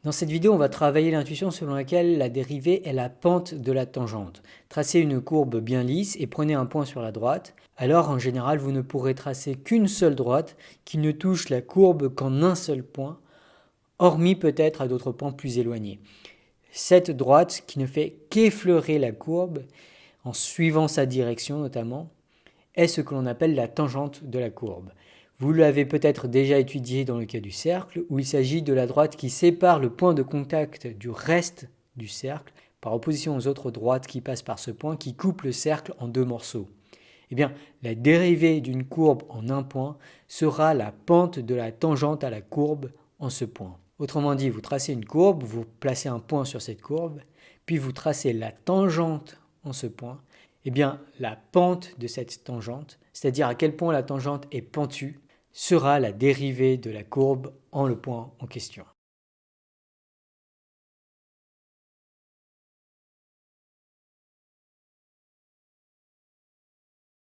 Dans cette vidéo, on va travailler l'intuition selon laquelle la dérivée est la pente de la tangente. Tracez une courbe bien lisse et prenez un point sur la droite. Alors, en général, vous ne pourrez tracer qu'une seule droite qui ne touche la courbe qu'en un seul point, hormis peut-être à d'autres points plus éloignés. Cette droite qui ne fait qu'effleurer la courbe, en suivant sa direction notamment, est ce que l'on appelle la tangente de la courbe. Vous l'avez peut-être déjà étudié dans le cas du cercle, où il s'agit de la droite qui sépare le point de contact du reste du cercle, par opposition aux autres droites qui passent par ce point, qui coupent le cercle en deux morceaux. Eh bien, la dérivée d'une courbe en un point sera la pente de la tangente à la courbe en ce point. Autrement dit, vous tracez une courbe, vous placez un point sur cette courbe, puis vous tracez la tangente en ce point. Eh bien, la pente de cette tangente, c'est-à-dire à quel point la tangente est pentue, sera la dérivée de la courbe en le point en question.